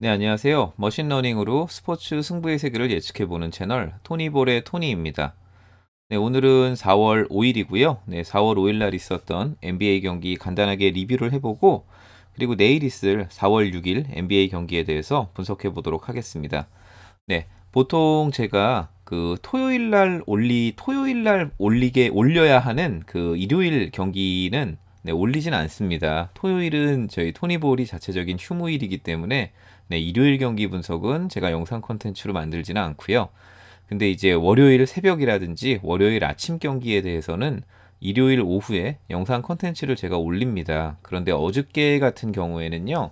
네, 안녕하세요. 머신러닝으로 스포츠 승부의 세계를 예측해보는 채널 토니볼의 토니입니다. 네, 오늘은 4월 5일이고요. 네, 4월 5일 날 있었던 NBA 경기 간단하게 리뷰를 해보고 그리고 내일 있을 4월 6일 NBA 경기에 대해서 분석해 보도록 하겠습니다. 네, 보통 제가 그 토요일 날 올려야 하는 그 일요일 경기는 네, 올리진 않습니다. 토요일은 저희 토니볼이 자체적인 휴무일이기 때문에 네, 일요일 경기 분석은 제가 영상 컨텐츠로 만들지는 않고요. 근데 이제 월요일 새벽이라든지 월요일 아침 경기에 대해서는 일요일 오후에 영상 컨텐츠를 제가 올립니다. 그런데 어저께 같은 경우에는요,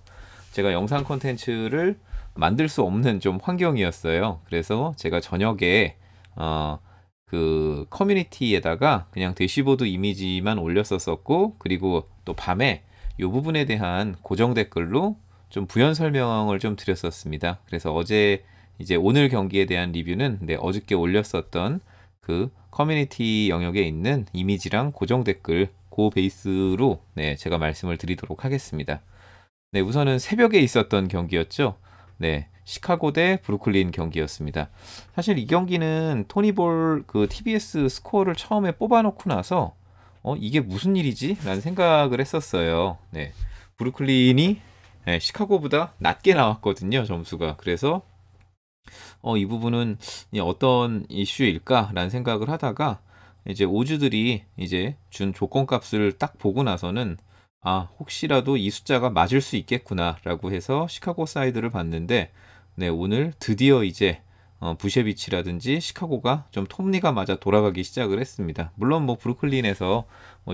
제가 영상 컨텐츠를 만들 수 없는 좀 환경이었어요. 그래서 제가 저녁에 어, 그 커뮤니티에다가 그냥 대시보드 이미지만 올렸었었고, 그리고 또 밤에 이 부분에 대한 고정 댓글로 좀 부연 설명을 좀 드렸었습니다. 그래서 어제 이제 오늘 경기에 대한 리뷰는 네, 어저께 올렸었던 그 커뮤니티 영역에 있는 이미지랑 고정 댓글 그 베이스로 네, 제가 말씀을 드리도록 하겠습니다. 네, 우선은 새벽에 있었던 경기였죠. 네, 시카고 대 브루클린 경기였습니다. 사실 이 경기는 토니볼 그 TBS 스코어를 처음에 뽑아놓고 나서 이게 무슨 일이지? 라는 생각을 했었어요. 네, 브루클린이 네, 시카고보다 낮게 나왔거든요, 점수가. 그래서 이 부분은 어떤 이슈일까라는 생각을 하다가 이제 오주들이 이제 준 조건값을 딱 보고 나서는 혹시라도 이 숫자가 맞을 수 있겠구나라고 해서 시카고 사이드를 봤는데 네, 오늘 드디어 이제 부셰비치라든지 시카고가 좀 톱니가 맞아 돌아가기 시작을 했습니다. 물론 뭐 브루클린에서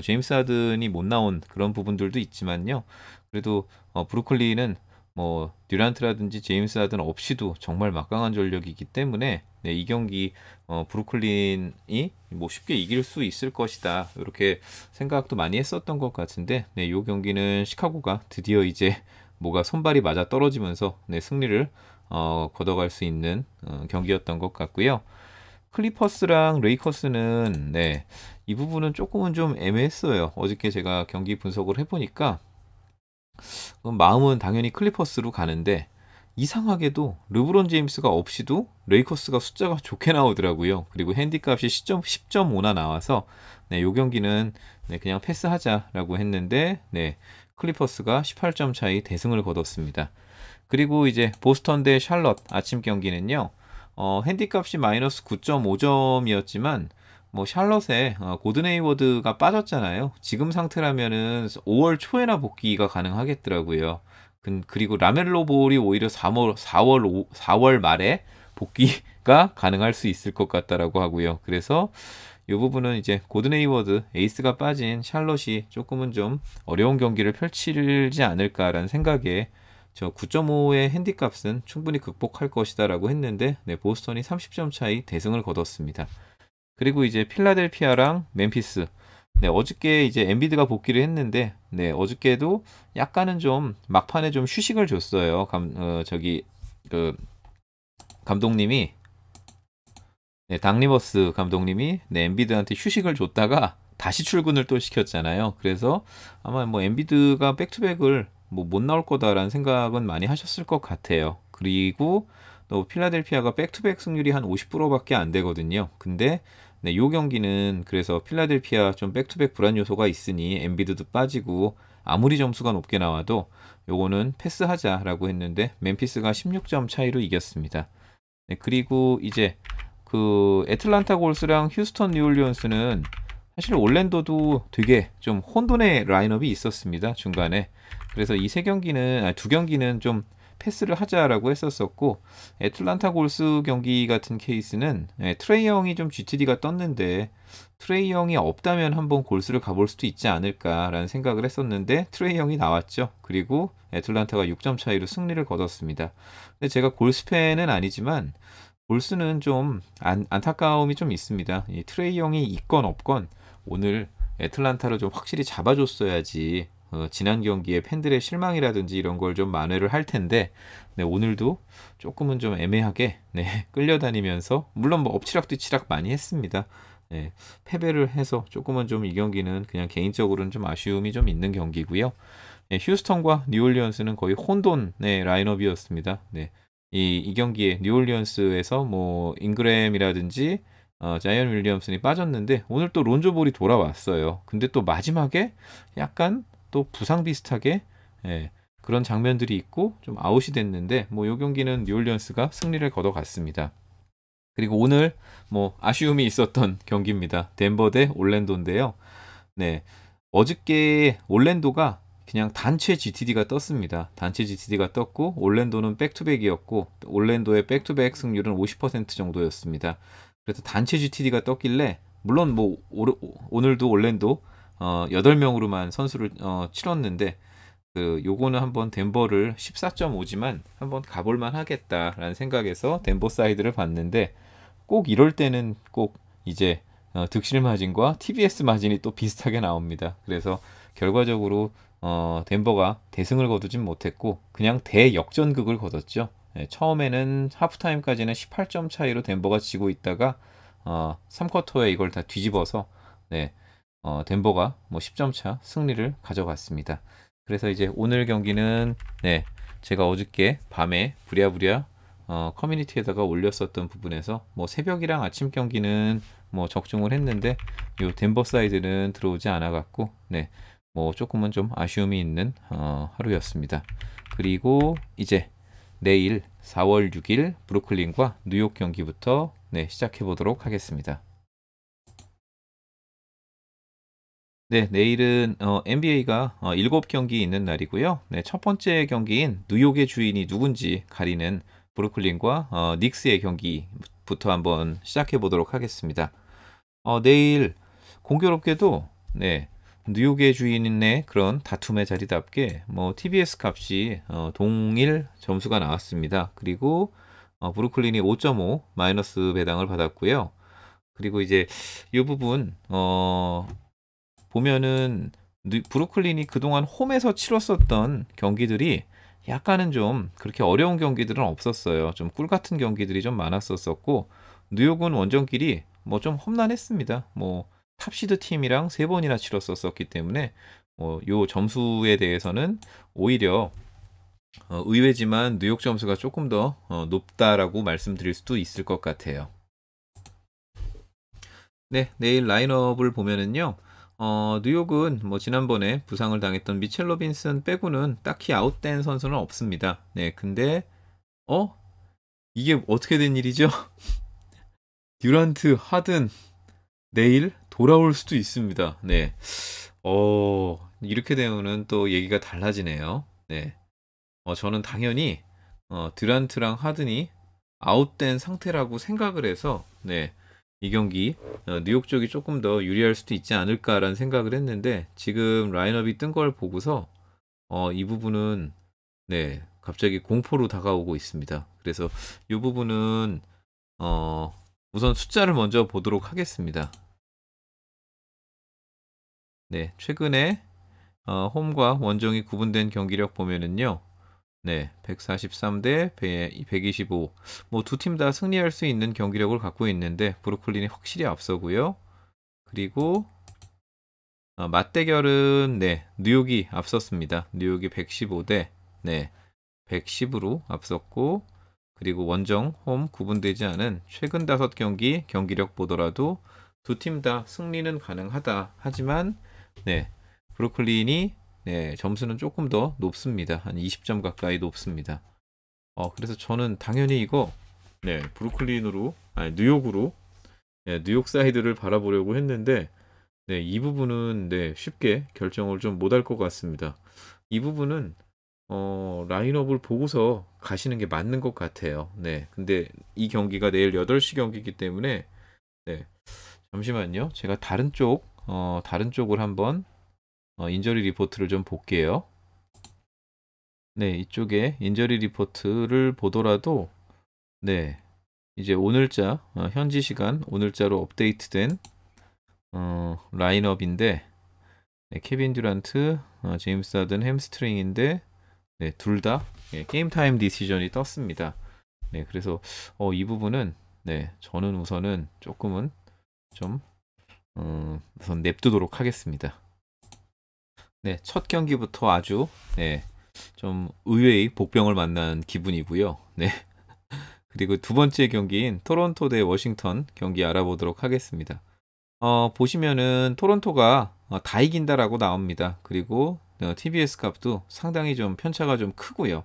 제임스 하든이 못 나온 그런 부분들도 있지만요. 그래도 브루클린은 뭐 듀란트라든지 제임스 하든 없이도 정말 막강한 전력이기 때문에 네, 이 경기 브루클린이 뭐 쉽게 이길 수 있을 것이다 이렇게 생각도 많이 했었던 것 같은데 네, 이 경기는 시카고가 드디어 이제 뭐가 손발이 맞아 떨어지면서 네, 승리를 걷어갈 수 있는 경기였던 것 같고요. 클리퍼스랑 레이커스는 네, 이 부분은 조금은 좀 애매했어요. 어저께 제가 경기 분석을 해보니까 마음은 당연히 클리퍼스로 가는데 이상하게도 르브론 제임스가 없이도 레이커스가 숫자가 좋게 나오더라고요. 그리고 핸디값이 10.5나 나와서 네, 요 경기는 네, 그냥 패스하자라고 했는데 네, 클리퍼스가 18점 차이 대승을 거뒀습니다. 그리고 이제 보스턴 대 샬럿 아침 경기는요. 핸디값이 마이너스 9.5점이었지만 뭐 샬럿에 고든 헤이워드가 빠졌잖아요. 지금 상태라면은 5월 초에나 복귀가 가능하겠더라고요. 그리고 라멜로 볼이 오히려 4월 말에 복귀가 가능할 수 있을 것 같다라고 하고요. 그래서 이 부분은 이제 고든 헤이워드 에이스가 빠진 샬럿이 조금은 좀 어려운 경기를 펼치지 않을까라는 생각에 저 9.5의 핸디값은 충분히 극복할 것이다라고 했는데 네, 보스턴이 30점 차이 대승을 거뒀습니다. 그리고 이제 필라델피아랑 멤피스. 네, 어저께 이제 엔비드가 복귀를 했는데, 네, 어저께도 약간은 좀 막판에 좀 휴식을 줬어요. 그 감독님이, 네, 닥 리버스 감독님이 네, 엔비드한테 휴식을 줬다가 다시 출근을 또 시켰잖아요. 그래서 아마 뭐 엔비드가 백투백을 뭐 못 나올 거다라는 생각은 많이 하셨을 것 같아요. 그리고 또 필라델피아가 백투백 승률이 한 50%밖에 안 되거든요. 근데 네, 요 경기는 그래서 필라델피아 좀 백투백 불안 요소가 있으니 엔비드도 빠지고 아무리 점수가 높게 나와도 요거는 패스하자라고 했는데 멤피스가 16점 차이로 이겼습니다. 네, 그리고 이제 그 애틀란타 골스랑 휴스턴 뉴올리언스는 사실 올랜도도 되게 좀 혼돈의 라인업이 있었습니다. 중간에. 그래서 이 세 경기는 두 경기는 좀 패스를 하자라고 했었었고 애틀란타 골스 경기 같은 케이스는 트레이 형이 좀 GTD가 떴는데 트레이 형이 없다면 한번 골스를 가볼 수도 있지 않을까라는 생각을 했었는데 트레이 형이 나왔죠. 그리고 애틀란타가 6점 차이로 승리를 거뒀습니다. 근데 제가 골스 팬은 아니지만 골스는 좀 안타까움이 좀 있습니다. 이 트레이 형이 있건 없건 오늘 애틀란타를 좀 확실히 잡아줬어야지 지난 경기에 팬들의 실망이라든지 이런 걸 좀 만회를 할 텐데 네, 오늘도 조금은 좀 애매하게 네, 끌려다니면서 물론 뭐 엎치락뒤치락 많이 했습니다. 네, 패배를 해서 조금은 좀 이 경기는 그냥 개인적으로는 좀 아쉬움이 좀 있는 경기고요. 휴스턴과 뉴올리언스는 거의 혼돈의 라인업이었습니다. 네. 이 경기에 뉴올리언스에서 뭐 잉그램이라든지 자이언 윌리엄슨이 빠졌는데 오늘 또 론조 볼이 돌아왔어요. 근데 또 마지막에 약간 또 부상 비슷하게 예, 그런 장면들이 있고 좀 아웃이 됐는데 뭐 이 경기는 뉴올리언스가 승리를 거둬갔습니다. 그리고 오늘 뭐 아쉬움이 있었던 경기입니다. 덴버 대 올랜도인데요. 네. 어저께 올랜도가 그냥 단체 GTD가 떴습니다. 단체 GTD가 떴고 올랜도는 백투백이었고 올랜도의 백투백 승률은 50% 정도였습니다. 그래서 단체 GTD가 떴길래 물론 뭐 오늘도 올랜도 8명으로만 선수를 치렀는데 요거는 한번 덴버를 14.5지만 한번 가볼만 하겠다라는 생각에서 덴버 사이드를 봤는데 꼭 이럴 때는 꼭 이제 득실 마진과 TBS 마진이 또 비슷하게 나옵니다. 그래서 결과적으로 덴버가 대승을 거두진 못했고 그냥 대역전극을 거뒀죠. 네, 처음에는 하프타임까지는 18점 차이로 덴버가 지고 있다가 3쿼터에 이걸 다 뒤집어서 네, 덴버가 뭐 10점 차 승리를 가져갔습니다. 그래서 이제 오늘 경기는 네, 제가 어저께 밤에 부랴부랴 커뮤니티에다가 올렸었던 부분에서 뭐 새벽이랑 아침 경기는 뭐 적중을 했는데 요 덴버 사이드는 들어오지 않아 갖고 네, 뭐 조금은 좀 아쉬움이 있는 하루였습니다. 그리고 이제 내일 4월 6일 브루클린과 뉴욕 경기부터 네, 시작해 보도록 하겠습니다. 네, 내일은 NBA가 7경기 있는 날이고요. 네, 첫 번째 경기인 뉴욕의 주인이 누군지 가리는 브루클린과 닉스의 경기부터 한번 시작해 보도록 하겠습니다. 내일 공교롭게도 네, 뉴욕의 주인의 그런 다툼의 자리답게 뭐 TBS 값이 동일 점수가 나왔습니다. 그리고 브루클린이 5.5 마이너스 배당을 받았고요. 그리고 이제 이 부분 보면은 브루클린이 그동안 홈에서 치렀었던 경기들이 약간은 좀 그렇게 어려운 경기들은 없었어요. 좀 꿀 같은 경기들이 좀 많았었고 뉴욕은 원정길이 뭐 좀 험난했습니다. 뭐 탑시드 팀이랑 3번이나 치렀었기 때문에 요 점수에 대해서는 오히려 의외지만 뉴욕 점수가 조금 더 높다라고 말씀드릴 수도 있을 것 같아요. 네, 내일 라인업을 보면은요. 뉴욕은 뭐 지난번에 부상을 당했던 미첼 로빈슨 빼고는 딱히 아웃된 선수는 없습니다. 네, 근데 이게 어떻게 된 일이죠? 듀란트, 하든 내일 돌아올 수도 있습니다. 네. 이렇게 되면은 또 얘기가 달라지네요. 네. 저는 당연히 듀란트랑 하든이 아웃된 상태라고 생각을 해서 네. 이 경기 뉴욕 쪽이 조금 더 유리할 수도 있지 않을까라는 생각을 했는데 지금 라인업이 뜬 걸 보고서 이 부분은 네. 갑자기 공포로 다가오고 있습니다. 그래서 이 부분은 우선 숫자를 먼저 보도록 하겠습니다. 네, 최근에 홈과 원정이 구분된 경기력 보면은요. 네, 143 대 125. 뭐 두 팀 다 승리할 수 있는 경기력을 갖고 있는데 브루클린이 확실히 앞서고요. 그리고 맞대결은 네, 뉴욕이 앞섰습니다. 뉴욕이 115 대 네, 110으로 앞섰고 그리고 원정, 홈 구분되지 않은 최근 5경기 경기력 보더라도 두 팀 다 승리는 가능하다. 하지만 네, 브루클린이 네, 점수는 조금 더 높습니다. 한 20점 가까이 높습니다. 그래서 저는 당연히 이거 네, 브루클린으로 아니 뉴욕으로 네, 뉴욕 사이드를 바라보려고 했는데 네, 이 부분은 네, 쉽게 결정을 좀 못할 것 같습니다. 이 부분은 라인업을 보고서 가시는 게 맞는 것 같아요. 네. 근데 이 경기가 내일 8시 경기이기 때문에 네. 잠시만요. 제가 다른 쪽을 한번 인저리 리포트를 좀 볼게요. 네, 이쪽에 인저리 리포트를 보더라도 네. 이제 오늘자 현지 시간 오늘자로 업데이트된 라인업인데 네, 케빈 듀란트, 제임스 하든 햄스트링인데 네, 둘 다 게임 타임 디시전이 떴습니다. 네, 그래서 이 부분은 네, 저는 우선은 조금은 좀 우선 냅두도록 하겠습니다. 네, 첫 경기부터 아주 좀 의외의 복병을 만난 기분이고요. 네. 그리고 두 번째 경기인 토론토 대 워싱턴 경기 알아보도록 하겠습니다. 보시면은 토론토가 다 이긴다라고 나옵니다. 그리고 TBS 값도 상당히 좀 편차가 좀 크고요.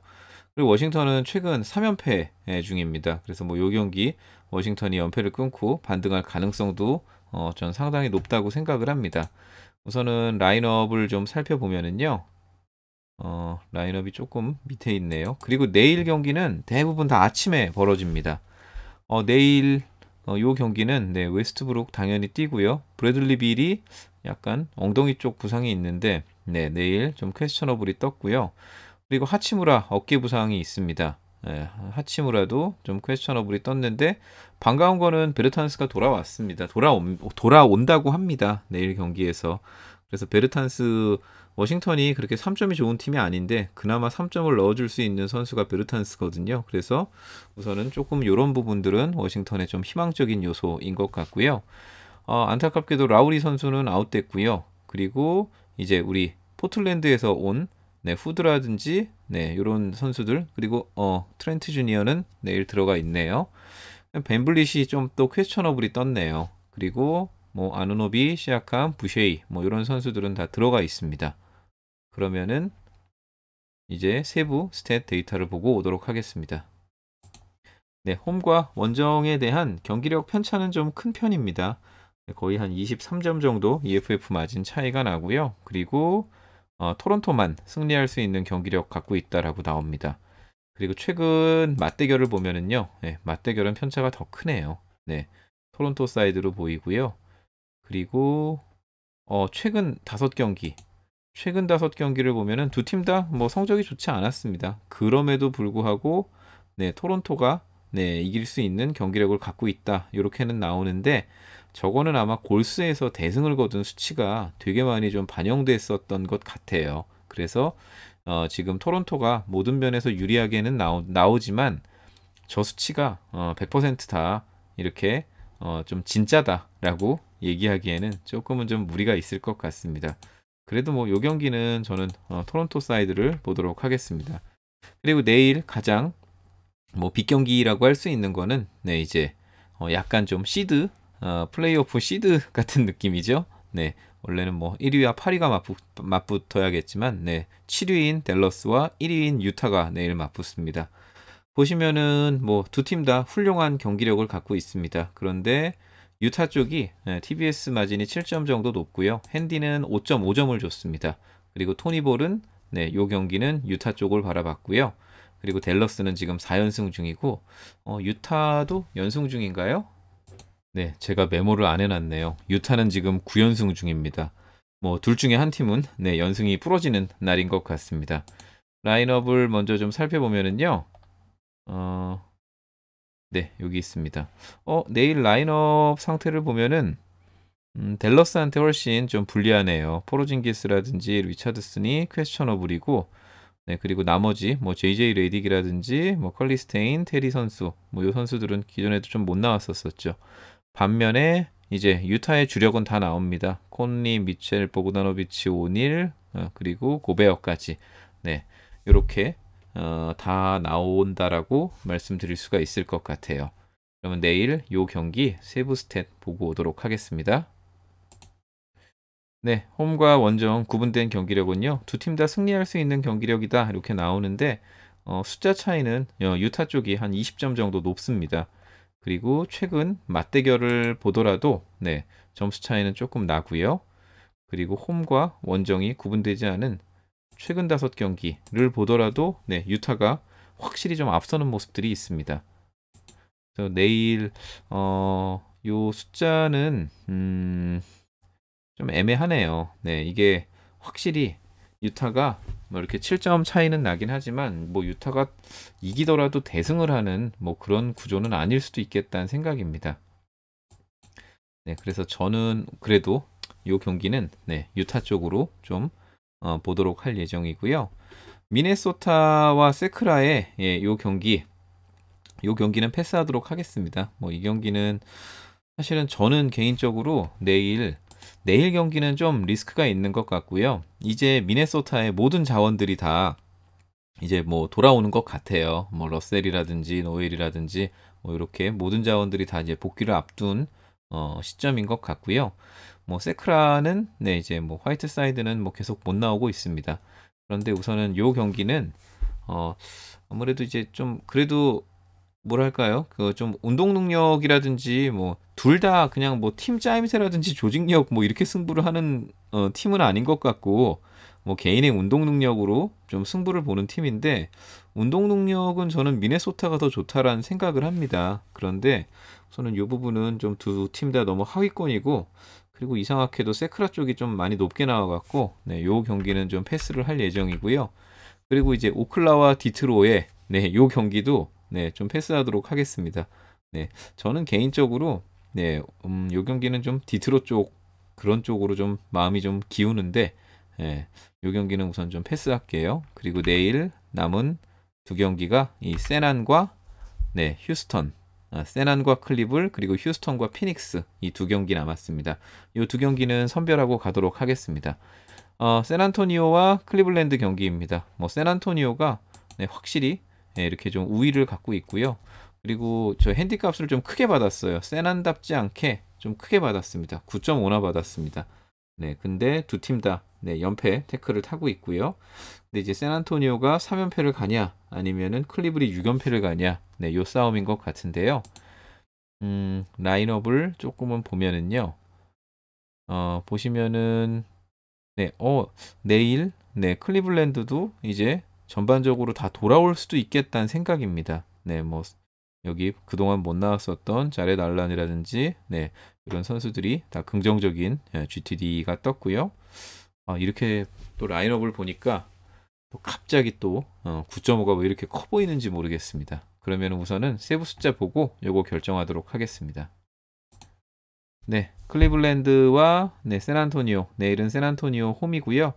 그리고 워싱턴은 최근 3연패 중입니다. 그래서 뭐 요 경기 워싱턴이 연패를 끊고 반등할 가능성도 전 상당히 높다고 생각을 합니다. 우선은 라인업을 좀 살펴보면은요. 라인업이 조금 밑에 있네요. 그리고 내일 경기는 대부분 다 아침에 벌어집니다. 내일 요 경기는 웨스트브룩 당연히 뛰고요. 브래들리 빌이 약간 엉덩이 쪽 부상이 있는데 내일 좀 퀘스처너블이 떴고요. 그리고 하치무라 어깨 부상이 있습니다. 하치무라도 좀 퀘스처너블이 떴는데 반가운 거는 베르탄스가 돌아왔습니다. 돌아온다고 합니다. 내일 경기에서. 그래서 베르탄스 워싱턴이 그렇게 3점이 좋은 팀이 아닌데 그나마 3점을 넣어줄 수 있는 선수가 베르탄스거든요. 그래서 우선은 조금 이런 부분들은 워싱턴의 좀 희망적인 요소인 것 같고요. 안타깝게도 라우리 선수는 아웃됐고요. 그리고 이제 우리 포틀랜드에서 온 후드라든지 이런 선수들 그리고 트렌트 주니어는 내일 들어가 있네요. 벤블릿이 좀 또 퀘스처너블이 떴네요. 그리고 뭐 아누노비, 시아캄, 부쉐이 뭐 이런 선수들은 다 들어가 있습니다. 그러면은 이제 세부 스탯 데이터를 보고 오도록 하겠습니다. 홈과 원정에 대한 경기력 편차는 좀 큰 편입니다. 거의 한 23점 정도 EFF 마진 차이가 나고요. 그리고 토론토만 승리할 수 있는 경기력 갖고 있다라고 나옵니다. 그리고 최근 맞대결을 보면은요. 맞대결은 편차가 더 크네요. 토론토 사이드로 보이고요. 그리고 최근 5경기를 보면은 두 팀 다 뭐 성적이 좋지 않았습니다. 그럼에도 불구하고 토론토가 이길 수 있는 경기력을 갖고 있다. 이렇게는 나오는데 저거는 아마 골스에서 대승을 거둔 수치가 되게 많이 좀 반영됐었던 것 같아요. 그래서 지금 토론토가 모든 면에서 유리하게는 나오지만 저 수치가 100%다 이렇게 좀 진짜다라고 얘기하기에는 조금은 좀 무리가 있을 것 같습니다. 그래도 뭐 요 경기는 저는 토론토 사이드를 보도록 하겠습니다. 그리고 내일 가장 뭐 빅경기라고 할 수 있는 거는 이제 약간 좀 시드 플레이오프 시드 같은 느낌이죠. 원래는 뭐 1위와 8위가 맞붙어야겠지만 7위인 댈러스와 1위인 유타가 내일 맞붙습니다. 보시면은 뭐 두 팀 다 훌륭한 경기력을 갖고 있습니다. 그런데 유타 쪽이 TBS 마진이 7점 정도 높고요. 핸디는 5.5점을 줬습니다. 그리고 토니볼은 요 경기는 유타 쪽을 바라봤고요. 그리고 댈러스는 지금 4연승 중이고 유타도 연승 중인가요? 제가 메모를 안 해놨네요. 유타는 지금 9연승 중입니다. 뭐 둘 중에 한 팀은 연승이 부러지는 날인 것 같습니다. 라인업을 먼저 좀 살펴보면은요. 여기 있습니다. 내일 라인업 상태를 보면은 댈러스한테 훨씬 좀 불리하네요. 포로징기스라든지 리차드슨이 퀘스처너블이고 그리고 나머지 뭐 JJ 레딕이라든지 뭐 컬리스테인, 테리 선수 뭐 요 선수들은 기존에도 좀 못 나왔었죠. 반면에 이제 유타의 주력은 다 나옵니다. 콘리, 미첼, 보그다노비치, 오닐 그리고 고베어까지 이렇게 다 나온다라고 말씀드릴 수가 있을 것 같아요. 그러면 내일 요 경기 세부 스탯 보고 오도록 하겠습니다. 홈과 원정 구분된 경기력은요. 두 팀 다 승리할 수 있는 경기력이다 이렇게 나오는데 숫자 차이는 유타 쪽이 한 20점 정도 높습니다. 그리고 최근 맞대결을 보더라도 점수 차이는 조금 나고요. 그리고 홈과 원정이 구분되지 않은 최근 5경기를 보더라도 유타가 확실히 좀 앞서는 모습들이 있습니다. 그래서 내일 요 숫자는 좀 애매하네요. 이게 확실히 유타가 뭐 이렇게 7점 차이는 나긴 하지만 뭐 유타가 이기더라도 대승을 하는 뭐 그런 구조는 아닐 수도 있겠다는 생각입니다. 그래서 저는 그래도 요 경기는 유타 쪽으로 좀 보도록 할 예정이고요. 미네소타와 세크라의 요 경기는 패스하도록 하겠습니다. 뭐 이 경기는 사실은 저는 개인적으로 내일 내일 경기는 좀 리스크가 있는 것 같고요. 이제 미네소타의 모든 자원들이 다 이제 뭐 돌아오는 것 같아요. 뭐 러셀이라든지 노엘이라든지 뭐 이렇게 모든 자원들이 다 이제 복귀를 앞둔 시점인 것 같고요. 뭐 세크라는 네 이제 뭐 화이트사이드는 뭐 계속 못 나오고 있습니다. 그런데 우선은 요 경기는 어 아무래도 이제 좀 그래도 뭐랄까요? 그 좀 운동 능력이라든지 뭐 둘 다 그냥 뭐 팀 짜임새라든지 조직력 뭐 이렇게 승부를 하는 팀은 아닌 것 같고 뭐 개인의 운동 능력으로 좀 승부를 보는 팀인데 운동 능력은 저는 미네소타가 더 좋다라는 생각을 합니다. 그런데 저는 이 부분은 좀 두 팀 다 너무 하위권이고 그리고 이상하게도 세크라 쪽이 좀 많이 높게 나와갖고 네, 요 경기는 좀 패스를 할 예정이고요. 그리고 이제 오클라와 디트로의 네, 요 경기도 네, 좀 패스하도록 하겠습니다. 네, 저는 개인적으로 네, 요 경기는 좀 디트로 쪽 그런 쪽으로 좀 마음이 좀 기우는데 예, 요 경기는 우선 좀 패스할게요. 그리고 내일 남은 두 경기가 이 세난과 네, 휴스턴, 세난과 클리블 그리고 휴스턴과 피닉스 이 두 경기 남았습니다. 이 두 경기는 선별하고 가도록 하겠습니다. 샌안토니오와 클리블랜드 경기입니다. 뭐 샌안토니오가 네, 확실히 네, 이렇게 좀 우위를 갖고 있고요. 그리고 저 핸디값을 좀 크게 받았어요. 샌안답지 않게 좀 크게 받았습니다. 9.5나 받았습니다. 네, 근데 두 팀 다 네, 연패 태클을 타고 있고요. 근데 이제 샌안토니오가 3연패를 가냐 아니면은 클리블이 6연패를 가냐 네, 요 싸움인 것 같은데요. 라인업을 조금은 보면은요. 보시면은 네, 내일 네, 클리블랜드도 이제 전반적으로 다 돌아올 수도 있겠다는 생각입니다. 네, 뭐 여기 그동안 못 나왔었던 자렛 알란이라든지 네, 이런 선수들이 다 긍정적인 GTD가 떴고요. 이렇게 또 라인업을 보니까 또 갑자기 또 9.5가 왜 이렇게 커 보이는지 모르겠습니다. 그러면 우선은 세부 숫자 보고 요거 결정하도록 하겠습니다. 네, 클리블랜드와 네, 샌안토니오. 내일은 샌안토니오 홈이고요.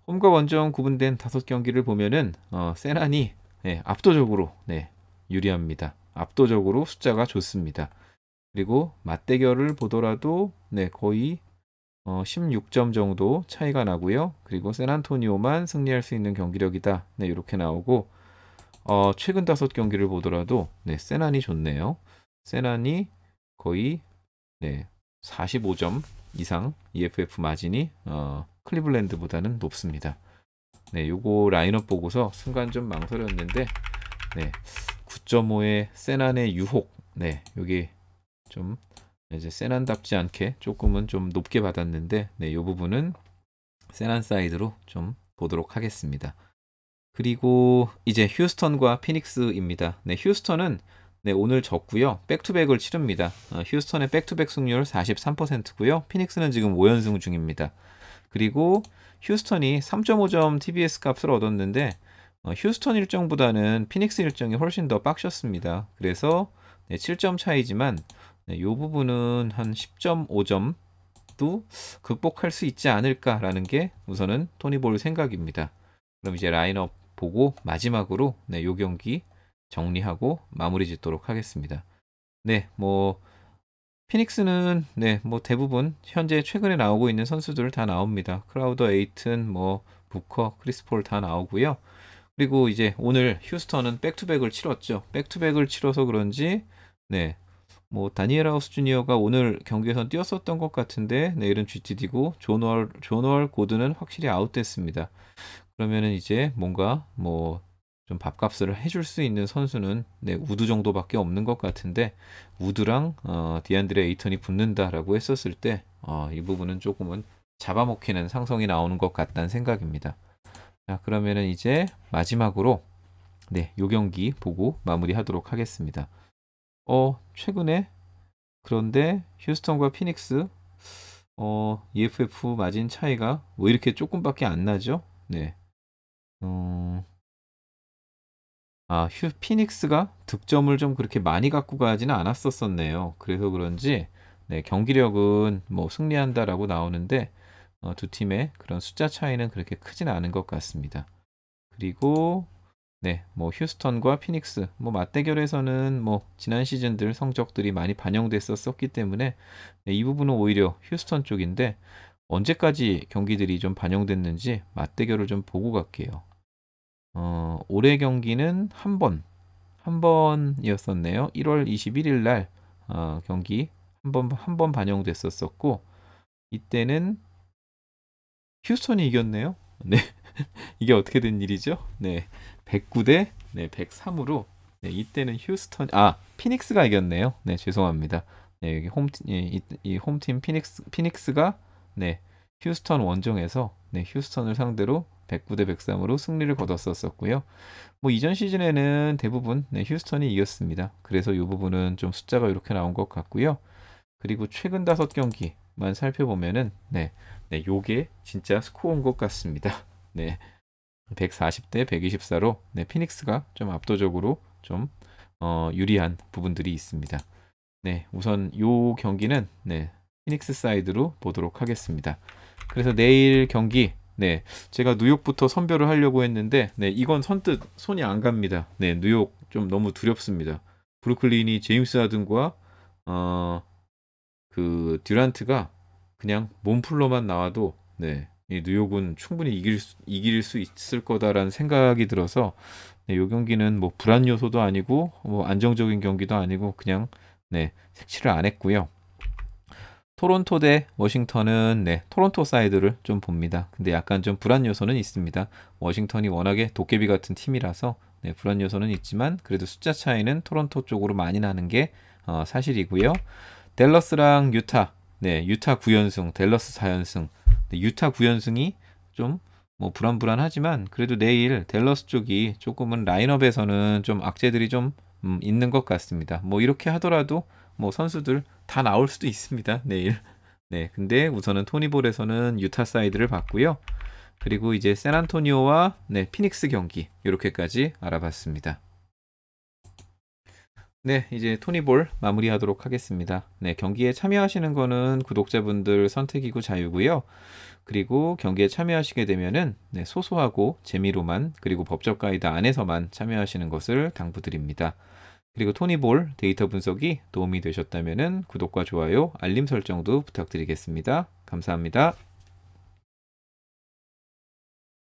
홈과 원정 구분된 5경기를 보면은 샌안이 네, 압도적으로 네, 유리합니다. 압도적으로 숫자가 좋습니다. 그리고 맞대결을 보더라도 네, 거의 16점 정도 차이가 나고요. 그리고 샌안토니오만 승리할 수 있는 경기력이다. 네, 이렇게 나오고 최근 5경기를 보더라도 네, 샌안이 좋네요. 샌안이 거의 네, 45점 이상 EFF 마진이 클리블랜드보다는 높습니다. 네, 요거 라인업 보고서 순간 좀 망설였는데 네, 9.5의 세난의 유혹 네, 여기 좀 이제 세난답지 않게 조금은 좀 높게 받았는데 네, 요 부분은 세난 사이드로 좀 보도록 하겠습니다. 그리고 이제 휴스턴과 피닉스입니다. 네, 휴스턴은 네, 오늘 졌고요. 백투백을 치릅니다. 휴스턴의 백투백 승률 43%고요. 피닉스는 지금 5연승 중입니다. 그리고 휴스턴이 3.5점 TBS 값을 얻었는데 휴스턴 일정보다는 피닉스 일정이 훨씬 더 빡셨습니다. 그래서 네, 7점 차이지만 네, 이 부분은 한 10.5점도 극복할 수 있지 않을까라는 게 우선은 토니볼 생각입니다. 그럼 이제 라인업 보고 마지막으로 네, 요 경기 정리하고 마무리 짓도록 하겠습니다. 네, 뭐 피닉스는 네, 뭐 대부분 현재 최근에 나오고 있는 선수들 다 나옵니다. 크라우더, 에이튼, 뭐 부커, 크리스폴 다 나오고요. 그리고 이제 오늘 휴스턴은 백투백을 치렀죠. 백투백을 치러서 그런지 네, 뭐 다니엘 하우스 주니어가 오늘 경기에선 뛰었었던 것 같은데 내일은 GTD고 존월 고드는 확실히 아웃됐습니다. 그러면은 이제 뭔가 뭐 좀 밥값을 해줄 수 있는 선수는 네, 우드 정도밖에 없는 것 같은데 우드랑 디안드레 에이턴이 붙는다라고 했었을 때 이 부분은 조금은 잡아먹히는 상성이 나오는 것 같다는 생각입니다. 자, 그러면은 이제 마지막으로 네, 요 경기 보고 마무리하도록 하겠습니다. 최근에 그런데 휴스턴과 피닉스 EFF 마진 차이가 왜 이렇게 조금밖에 안 나죠? 네. 피닉스가 득점을 좀 그렇게 많이 갖고 가지는 않았었네요. 그래서 그런지 네, 경기력은 뭐 승리한다라고 나오는데 두 팀의 그런 숫자 차이는 그렇게 크진 않은 것 같습니다. 그리고 네, 뭐 휴스턴과 피닉스, 뭐 맞대결에서는 뭐 지난 시즌들 성적들이 많이 반영됐었기 때문에 네, 이 부분은 오히려 휴스턴 쪽인데 언제까지 경기들이 좀 반영됐는지 맞대결을 좀 보고 갈게요. 올해 경기는 한 번이었었네요. 1월 21일 날 경기 한 번 반영됐었고 이때는 휴스턴이 이겼네요. 네. 이게 어떻게 된 일이죠? 네. 109대 네, 103으로 네, 이때는 피닉스가 이겼네요. 네, 죄송합니다. 네, 여기 이 홈팀 피닉스가 네, 휴스턴 원정에서 네, 휴스턴을 상대로 109대 103으로 승리를 거뒀었고요. 뭐 이전 시즌에는 대부분 네, 휴스턴이 이겼습니다. 그래서 이 부분은 좀 숫자가 이렇게 나온 것 같고요. 그리고 최근 5경기만 살펴보면은 네, 요게 진짜 스코어인 것 같습니다. 네. 140대 124로 네, 피닉스가 좀 압도적으로 좀 유리한 부분들이 있습니다. 네, 우선 요 경기는 네, 피닉스 사이드로 보도록 하겠습니다. 그래서 내일 경기 네, 제가 뉴욕부터 선별을 하려고 했는데 네, 이건 선뜻 손이 안 갑니다. 네, 뉴욕 좀 너무 두렵습니다. 브루클린이 제임스 하든과 그 듀란트가 그냥 몸풀러만 나와도 네, 이 뉴욕은 충분히 이길 수 있을 거다라는 생각이 들어서 네, 이 경기는 뭐 불안 요소도 아니고 뭐 안정적인 경기도 아니고 그냥 네, 색칠을 안 했고요. 토론토 대 워싱턴은 네, 토론토 사이드를 좀 봅니다. 근데 약간 좀 불안 요소는 있습니다. 워싱턴이 워낙에 도깨비 같은 팀이라서 네, 불안 요소는 있지만 그래도 숫자 차이는 토론토 쪽으로 많이 나는 게 사실이고요. 댈러스랑 유타, 네, 유타 9연승, 댈러스 4연승. 네, 유타 9연승이 좀 뭐 불안불안하지만 그래도 내일 댈러스 쪽이 조금은 라인업에서는 좀 악재들이 좀 있는 것 같습니다. 뭐 이렇게 하더라도 뭐 선수들 다 나올 수도 있습니다. 내일. 네, 근데 우선은 토니볼에서는 유타 사이드를 봤고요. 그리고 이제 샌안토니오와 네, 피닉스 경기 이렇게까지 알아봤습니다. 네, 이제 토니볼 마무리하도록 하겠습니다. 네, 경기에 참여하시는 거는 구독자분들 선택이고 자유고요. 그리고 경기에 참여하시게 되면은 네, 소소하고 재미로만 그리고 법적 가이드 안에서만 참여하시는 것을 당부드립니다. 그리고 토니볼 데이터 분석이 도움이 되셨다면은 구독과 좋아요, 알림 설정도 부탁드리겠습니다. 감사합니다.